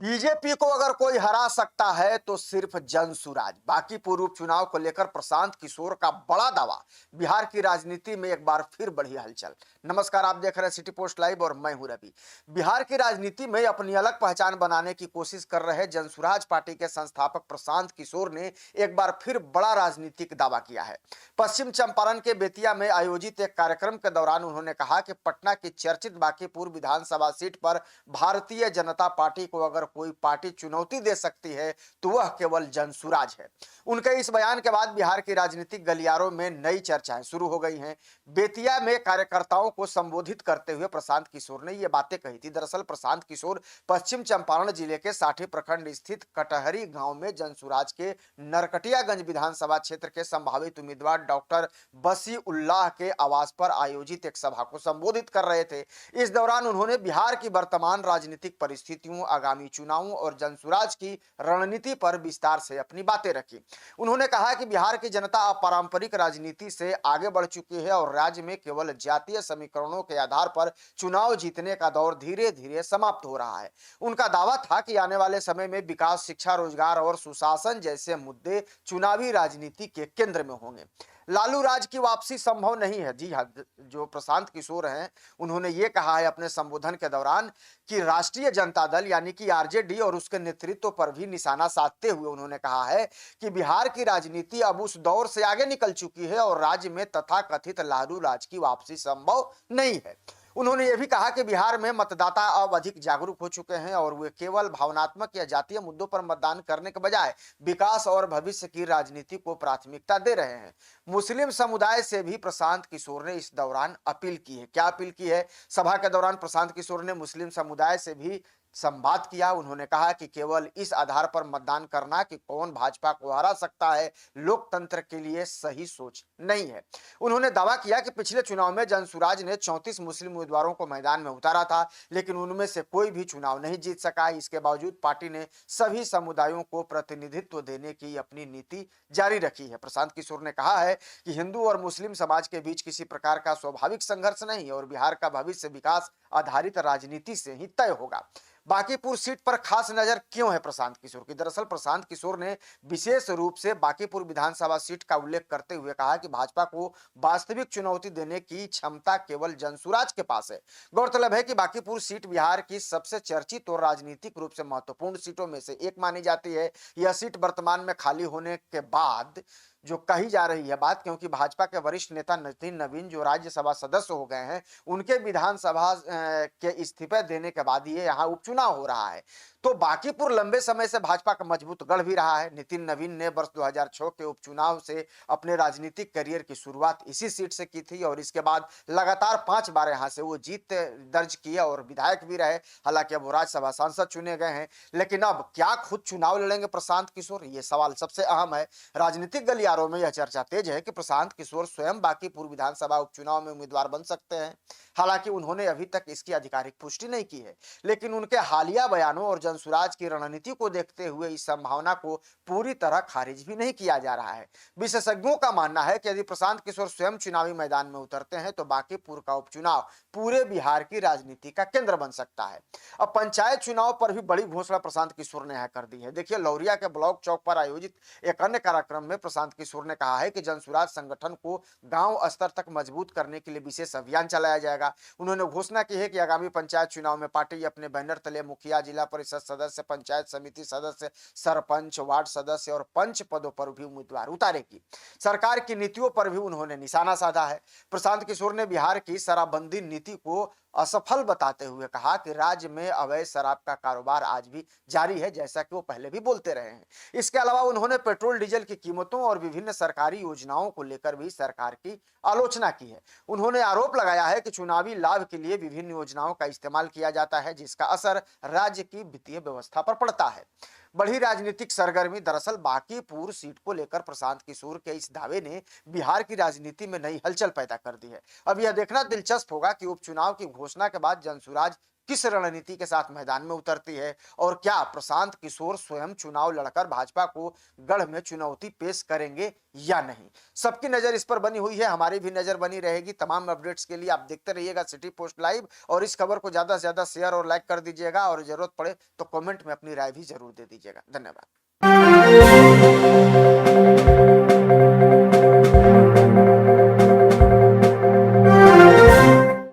BJP को अगर कोई हरा सकता है तो सिर्फ जनसुराज। बाकी पूर्व उपचुनाव को लेकर प्रशांत किशोर का बड़ा दावा। बिहार की राजनीति में एक बार फिर बढ़ी हलचल। नमस्कार, आप देख रहे हैं सिटी पोस्ट लाइव और मैं हूं रवि। बिहार की राजनीति में अपनी अलग पहचान बनाने की कोशिश कर रहे जनसुराज पार्टी के संस्थापक प्रशांत किशोर ने एक बार फिर बड़ा राजनीतिक दावा किया है। पश्चिम चंपारण के बेतिया में आयोजित एक कार्यक्रम के दौरान उन्होंने कहा कि पटना की चर्चित बांकीपुर विधानसभा सीट पर भारतीय जनता पार्टी को अगर कोई पार्टी चुनौती दे सकती है तो वह केवल जनसुराज है। उनके इस बयान के बाद बिहार की राजनीतिक गलियारों में नई चर्चाएं शुरू हो गई हैं। बेतिया में कार्यकर्ताओं को संबोधित करते हुए प्रशांत किशोर ने ये बातें कही थी। दरअसल प्रशांत किशोर पश्चिम चंपारण जिले के साठी प्रखंड स्थित कटहरी गांव में जनसुराज के नरकटियागंज विधानसभा क्षेत्र के संभावित उम्मीदवार डॉक्टर बसी उल्लाह के आवास पर आयोजित एक सभा को संबोधित कर रहे थे। इस दौरान उन्होंने बिहार की वर्तमान राजनीतिक परिस्थितियों, आगामी चुनावों और जनसुराज की रणनीति पर विस्तार से अपनी बातें रखी। उन्होंने कहा कि बिहार की जनता अपारंपरिक राजनीति से आगे बढ़ चुकी है और राज्य में केवल जातीय समीकरणों के आधार पर चुनाव जीतने का दौर धीरे धीरे समाप्त हो रहा है। उनका दावा था कि आने वाले समय में विकास, शिक्षा, रोजगार और सुशासन जैसे मुद्दे चुनावी राजनीति के केंद्र में होंगे। लालू राज की वापसी संभव नहीं है। जी हाँ, जो प्रशांत किशोर हैं उन्होंने ये कहा है अपने संबोधन के दौरान कि राष्ट्रीय जनता दल यानी कि आरजेडी और उसके नेतृत्व पर भी निशाना साधते हुए उन्होंने कहा है कि बिहार की राजनीति अब उस दौर से आगे निकल चुकी है और राज्य में तथाकथित लालू राज की वापसी संभव नहीं है। उन्होंने यह भी कहा कि बिहार में मतदाता अब अधिक जागरूक हो चुके हैं और वे केवल भावनात्मक या जातीय मुद्दों पर मतदान करने के बजाय विकास और भविष्य की राजनीति को प्राथमिकता दे रहे हैं। मुस्लिम समुदाय से भी प्रशांत किशोर ने इस दौरान अपील की है। क्या अपील की है? सभा के दौरान प्रशांत किशोर ने मुस्लिम समुदाय से भी संवाद किया। उन्होंने कहा कि केवल इस आधार पर मतदान करना कि कौन भाजपा को हरा सकता है लोकतंत्र के लिए सही सोच नहीं है। उन्होंने दावा किया कि पिछले चुनाव में जनसुराज ने 34 मुस्लिम उम्मीदवारों को मैदान में उतारा था, लेकिन उनमें से कोई भी चुनाव नहीं जीत सका। इसके बावजूद पार्टी ने सभी समुदायों को प्रतिनिधित्व देने की अपनी नीति जारी रखी है। प्रशांत किशोर ने कहा है कि हिंदू और मुस्लिम समाज के बीच किसी प्रकार का स्वाभाविक संघर्ष नहीं और बिहार का भविष्य विकास आधारित राजनीति से ही तय होगा। बांकीपुर सीट पर खास नजर क्यों है प्रशांत किशोर की? दरअसल प्रशांत किशोर ने विशेष रूप से बांकीपुर विधानसभा सीट का उल्लेख करते हुए कहा कि भाजपा को वास्तविक चुनौती देने की क्षमता केवल जनसुराज के पास है। गौरतलब है कि बांकीपुर सीट बिहार की सबसे चर्चित और राजनीतिक रूप से महत्वपूर्ण सीटों में से एक मानी जाती है। यह सीट वर्तमान में खाली होने के बाद जो कही जा रही है बात, क्योंकि भाजपा के वरिष्ठ नेता नितिन नवीन जो राज्यसभा सदस्य हो गए हैं, उनके विधानसभा के इस्तीफे देने के बाद ये यहाँ उपचुनाव हो रहा है। तो बांकीपुर लंबे समय से भाजपा का मजबूत गढ़ भी रहा है। नितिन नवीन ने वर्ष 2006 के उपचुनाव से अपने राजनीतिक करियर की शुरुआत इसी सीट से की थी और इसके बाद लगातार 5 बार यहाँ से वो जीत दर्ज किया और विधायक भी रहे। हालांकि अब वो राज्यसभा सांसद चुने गए हैं, लेकिन अब क्या खुद चुनाव लड़ेंगे प्रशांत किशोर? ये सवाल सबसे अहम है। राजनीतिक गलियारों में यह चर्चा तेज है कि प्रशांत किशोर स्वयं बांकीपुर विधानसभा उपचुनाव में उम्मीदवार बन सकते हैं। हालांकि उन्होंने अभी तक इसकी आधिकारिक पुष्टि नहीं की है, लेकिन उनके हालिया बयानों और जनसुराज की रणनीति को देखते हुए इस संभावना को पूरी तरह खारिज भी नहीं किया जा रहा है। विशेषज्ञों का मानना है कि यदि प्रशांत किशोर स्वयं चुनावी मैदान में उतरते हैं तो बांकीपुर का उपचुनाव पूरे बिहार की राजनीति का केंद्र बन सकता है। अब पंचायत चुनाव पर भी बड़ी घोषणा प्रशांत किशोर ने कर दी है। देखिए, लौरिया के ब्लॉक चौक पर आयोजित एक अन्य कार्यक्रम में प्रशांत किशोर ने कहा है कि जनसुराज संगठन को गांव स्तर तक मजबूत करने के लिए विशेष अभियान चलाया जाएगा। उन्होंने घोषणा की है कि आगामी पंचायत चुनाव में पार्टी अपने बैनर तले मुखिया, जिला परिषद सदस्य, पंचायत समिति सदस्य, सरपंच, वार्ड सदस्य और पंच पदों पर भी उम्मीदवार उतारेगी। सरकार की नीतियों पर भी उन्होंने निशाना साधा है। प्रशांत किशोर ने बिहार की शराबबंदी नीति को असफल बताते हुए कहा कि राज्य में अवैध शराब का कारोबार आज भी जारी है, जैसा कि वो पहले भी बोलते रहे हैं। इसके अलावा उन्होंने पेट्रोल डीजल की कीमतों और विभिन्न सरकारी योजनाओं को लेकर भी सरकार की आलोचना की है। उन्होंने आरोप लगाया है कि चुनावी लाभ के लिए विभिन्न योजनाओं का इस्तेमाल किया जाता है, जिसका असर राज्य की वित्तीय व्यवस्था पर पड़ता है। बढ़ी राजनीतिक सरगर्मी। दरअसल बांकीपुर सीट को लेकर प्रशांत किशोर के इस दावे ने बिहार की राजनीति में नई हलचल पैदा कर दी है। अब यह देखना दिलचस्प होगा कि उपचुनाव की घोषणा के बाद जनसुराज किस रणनीति के साथ मैदान में उतरती है और क्या प्रशांत किशोर स्वयं चुनाव लड़कर भाजपा को गढ़ में चुनौती पेश करेंगे या नहीं। सबकी नजर इस पर बनी हुई है, हमारी भी नजर बनी रहेगी। तमाम अपडेट्स के लिए आप देखते रहिएगा सिटी पोस्ट लाइव और इस खबर को ज्यादा से ज्यादा शेयर और लाइक कर दीजिएगा और जरूरत पड़े तो कमेंट में अपनी राय भी जरूर दे दीजिएगा। धन्यवाद।